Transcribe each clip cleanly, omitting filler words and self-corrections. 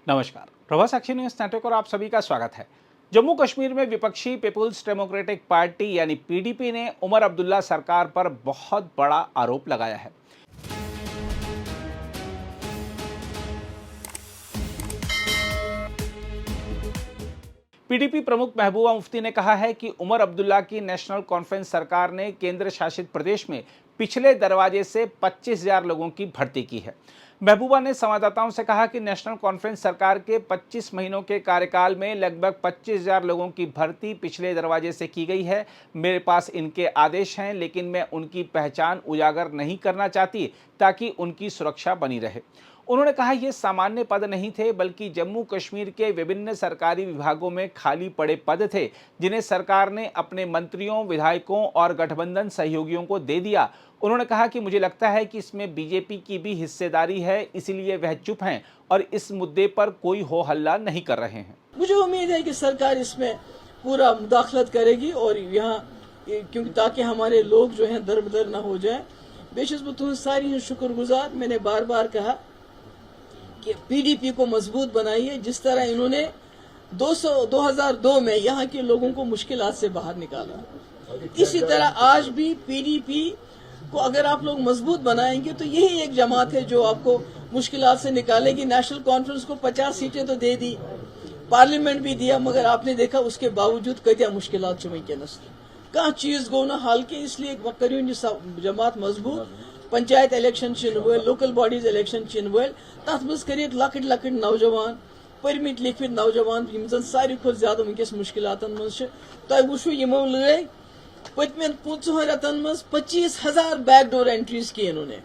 नमस्कार, प्रभा साक्षी news network और आप सभी का स्वागत है। जम्मू कश्मीर में विपक्षी पीपुल्स डेमोक्रेटिक पार्टी यानी पीडीपी ने उमर अब्दुल्ला सरकार पर बहुत बड़ा आरोप लगाया है। पीडीपी प्रमुख महबूबा मुफ्ती ने कहा है कि उमर अब्दुल्ला की नेशनल कॉन्फ्रेंस सरकार ने केंद्र शासित प्रदेश में पिछले दरवाजे से 25,000 लोगों की भर्ती की है। महबूबा ने संवाददाताओं से कहा कि नेशनल कॉन्फ्रेंस सरकार के 25 महीनों के कार्यकाल में लगभग 25,000 लोगों की भर्ती पिछले दरवाजे से की गई है। मेरे पास इनके आदेश हैं, लेकिन मैं उनकी पहचान उजागर नहीं करना चाहती ताकि उनकी सुरक्षा बनी रहे। उन्होंने कहा ये सामान्य पद नहीं थे, बल्कि जम्मू कश्मीर के विभिन्न सरकारी विभागों में खाली पड़े पद थे, जिन्हें सरकार ने अपने मंत्रियों, विधायकों और गठबंधन सहयोगियों को दे दिया। उन्होंने कहा कि मुझे लगता है कि इसमें बीजेपी की भी हिस्सेदारी है, इसलिए वह चुप हैं और इस मुद्दे पर कोई हो हल्ला नहीं कर रहे हैं। मुझे उम्मीद है कि सरकार इसमें पूरा मुदाखलत करेगी और यहाँ क्योंकि ताकि हमारे लोग जो हैं दरबदर न हो जाए। बेशक मैं तुम सारी शुक्रगुजार। मैंने बार बार कहा कि पीडीपी को मजबूत बनाइए। जिस तरह इन्होंने 2002 में यहाँ के लोगों को मुश्किलात से बाहर निकाला, इसी तरह आज भी पीडीपी को अगर आप लोग मजबूत बनाएंगे तो यही एक जमात है जो आपको मुश्किलात से निकालेगी। नेशनल कॉन्फ्रेंस को 50 सीटें तो दे दी, पार्लियामेंट भी दिया, मगर आपने देखा उसके बावजूद कतिया मुश्किलात वनकस कह चीज गो ना हाल के। इसलिए करो जमात मजबूत। Panchayat election one, local bodies election one, तथ मज कर लकट लकट नौजवान, परमिट लिखित नौजवान यम जन सारी खुद ज्यादा वनकस मुश्किलातन मज तुम वो यमो लय पतमें 5 रेतन मज 25,000 बैकडोर एंट्रीज की इन्होंने।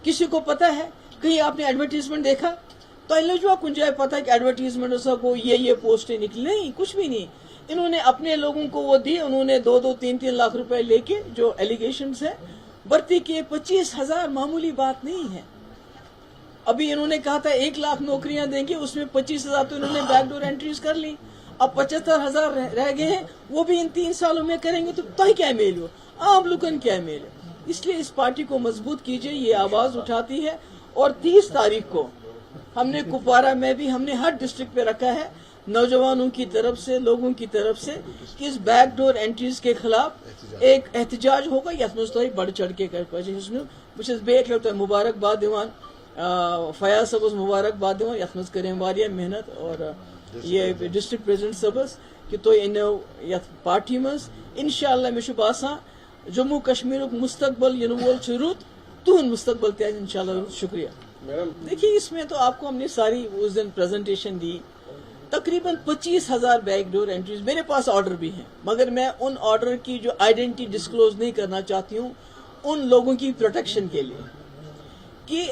किसी को पता है? कहीं आपने एडवर्टीजमेंट देखा? तो लजुआ कुछ जाए पता है कि एडवर्टीजमेंट को ये पोस्टें निकली? नहीं, कुछ भी नहीं। इन्होंने अपने लोगों को वो दिए, उन्होंने 2-2, 3-3 लाख रुपए लेके जो एलिगेशंस है भर्ती किए। 25,000 मामूली बात नहीं है। अभी इन्होंने कहा था 1 लाख नौकरियां देंगे, उसमें 25,000 तो इन्होंने बैकडोर एंट्रीज कर ली। अब 75,000 रह गए हैं, वो भी इन 3 सालों में करेंगे। तो तय क्या मेलो, आम लोगन क्या मेलो। इसलिए इस पार्टी को मजबूत कीजिए, ये आवाज उठाती है। और 30 तारीख को हमने कुपवारा में भी हमने हर डिस्ट्रिक्ट पे रखा है नौजवानों की तरफ से, लोगों की तरफ से कि इस बैकडोर एंट्रीज के खिलाफ एक एहतजाज होगा। यथ मज तुम बढ़ चढ़ के बे मुबारकबाद दिवान फयाज सबस मुबारकबाद दिवान। यथ मज करें वारिया मेहनत और ये डिस्ट्रिक्ट प्रेसिडेंट सबस कि तुम इन यथ पार्टी मज इंशाअल्लाह मे बासान जम्मू कश्मीर मुस्तकबल इन वोल रुत, तुहद मुस्तकबल तज इंशाअल्लाह रुत। शुक्रिया। देखिए, इसमें तो आपको हमने सारी उस दिन प्रेजेंटेशन दी। तकरीबन 25,000 बैकडोर एंट्रीज मेरे पास ऑर्डर भी हैं, मगर मैं उन ऑर्डर की जो आइडेंटिटी डिस्क्लोज नहीं करना चाहती हूँ उन लोगों की प्रोटेक्शन के लिए कि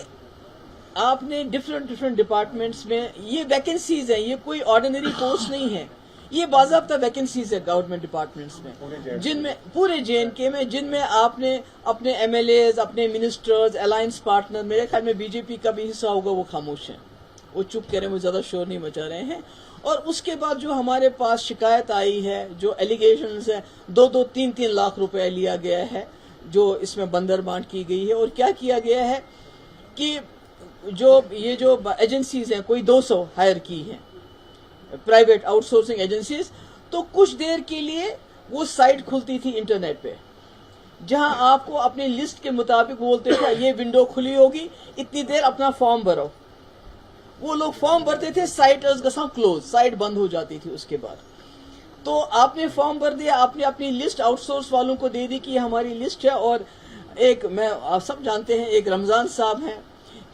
आपने डिफरेंट डिपार्टमेंट्स में ये वैकेंसीज हैं। ये कोई ऑर्डिनरी पोस्ट नहीं है, ये बाज़ाब्ता वैकेंसीज है गवर्नमेंट डिपार्टमेंट्स में, जिनमें पूरे JNK में, जिनमें आपने अपने MLAs, अपने मिनिस्टर्स, अलायंस पार्टनर, मेरे ख्याल में बीजेपी का भी हिस्सा होगा, वो खामोश हैं, वो चुप करें, वो ज्यादा शोर नहीं मचा रहे हैं। और उसके बाद जो हमारे पास शिकायत आई है, जो एलिगेशंस है, 2-2, 3-3 लाख रुपए लिया गया है, जो इसमें बंदर बांट की गई है। और क्या किया गया है कि जो एजेंसीज हैं, कोई 200 हायर की हैं प्राइवेट आउटसोर्सिंग एजेंसीज, तो कुछ देर के लिए वो साइट खुलती थी इंटरनेट पे, जहां आपको अपने लिस्ट के मुताबिक बोलते थे ये विंडो खुली होगी, इतनी देर अपना फॉर्म भरो। वो लोग फॉर्म भरते थे, साइट क्लोज, साइट बंद हो जाती थी। उसके बाद तो आपने फॉर्म भर दिया, आपने अपनी लिस्ट आउटसोर्स वालों को दे दी कि हमारी लिस्ट है। और एक आप सब जानते हैं, एक रमजान साहब हैं,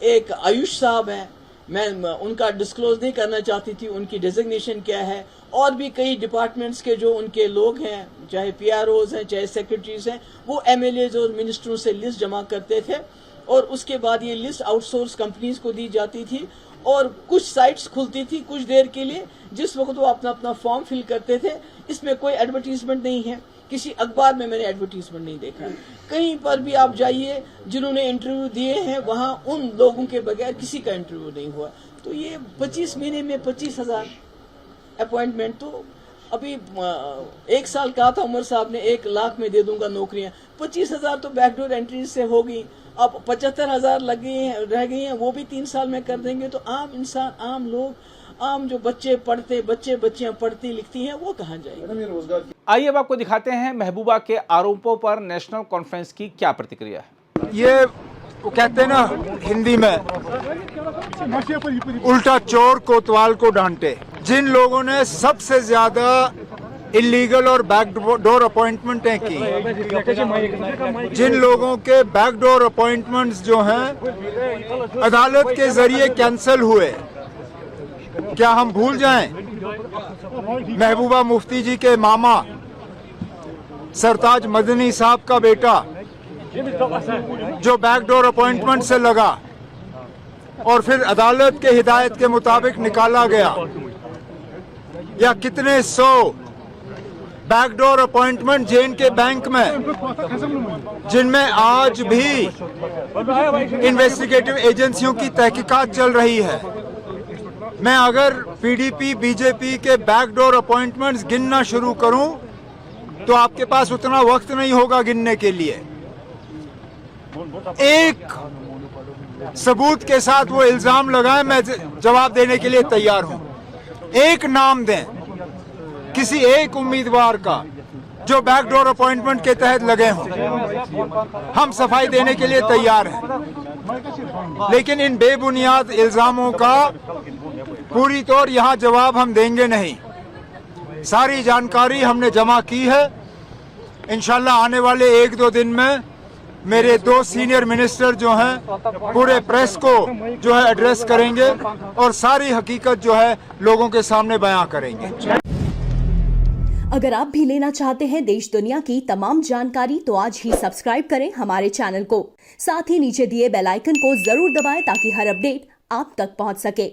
एक आयुष साहब हैं, मैं उनका डिस्क्लोज नहीं करना चाहती थी उनकी डेजिग्नेशन क्या है। और भी कई डिपार्टमेंट्स के जो उनके लोग हैं, चाहे PROs हैं, चाहे सेक्रेटरीज हैं, वो MLAs और मिनिस्टरों से लिस्ट जमा करते थे और उसके बाद ये लिस्ट आउटसोर्स कंपनीज को दी जाती थी। और कुछ साइट्स खुलती थी कुछ देर के लिए, जिस वक्त वो अपना फॉर्म फिल करते थे। इसमें कोई एडवर्टीजमेंट नहीं है, किसी अखबार में मैंने एडवर्टीजमेंट नहीं देखा। कहीं पर भी आप जाइए, जिन्होंने इंटरव्यू दिए हैं वहां उन लोगों के बगैर किसी का इंटरव्यू नहीं हुआ। तो ये 25 महीने में 25,000 अपॉइंटमेंट, तो अभी 1 साल कहा था उमर साहब ने 1 लाख में दे दूंगा नौकरियां, 25,000 तो बैकडोर एंट्रीज से होगी। अब 75,000 रह गई हैं, वो भी 3 साल में कर देंगे। तो आम इंसान, आम लोग आम जो बच्चियां पढ़ती लिखती हैं वो कहाँ जाएंगे? आइए अब आपको दिखाते हैं महबूबा के आरोपों पर नेशनल कॉन्फ्रेंस की क्या प्रतिक्रिया है। ये वो कहते हैं ना हिंदी में, उल्टा चोर कोतवाल को डांटे। जिन लोगों ने सबसे ज्यादा इलीगल और बैकडोर अपॉइंटमेंटें की, जिन लोगों के बैकडोर अपॉइंटमेंट्स जो हैं अदालत के जरिए कैंसिल हुए, क्या हम भूल जाएं महबूबा मुफ्ती जी के मामा सरताज मदनी साहब का बेटा जो बैकडोर अपॉइंटमेंट से लगा और फिर अदालत के हिदायत के मुताबिक निकाला गया, या कितने 100 बैकडोर अपॉइंटमेंट जे&के बैंक में जिनमें आज भी इन्वेस्टिगेटिव एजेंसियों की तहकीकात चल रही है। मैं अगर पीडीपी बीजेपी के बैकडोर अपॉइंटमेंट्स गिनना शुरू करूं तो आपके पास उतना वक्त नहीं होगा गिनने के लिए। एक सबूत के साथ वो इल्जाम लगाए, मैं जवाब देने के लिए तैयार हूं। एक नाम दें किसी एक उम्मीदवार का जो बैकडोर अपॉइंटमेंट के तहत लगे हों, हम सफाई देने के लिए तैयार हैं। लेकिन इन बेबुनियाद इल्जामों का पूरी तौर यहां जवाब हम देंगे नहीं। सारी जानकारी हमने जमा की है। इंशाल्लाह आने वाले 1-2 दिन में मेरे 2 सीनियर मिनिस्टर जो हैं पूरे प्रेस को जो है एड्रेस करेंगे और सारी हकीकत जो है लोगों के सामने बयां करेंगे। अगर आप भी लेना चाहते हैं देश दुनिया की तमाम जानकारी तो आज ही सब्सक्राइब करें हमारे चैनल को। साथ ही नीचे दिए बेल आइकन को जरूर दबाएं ताकि हर अपडेट आप तक पहुंच सके।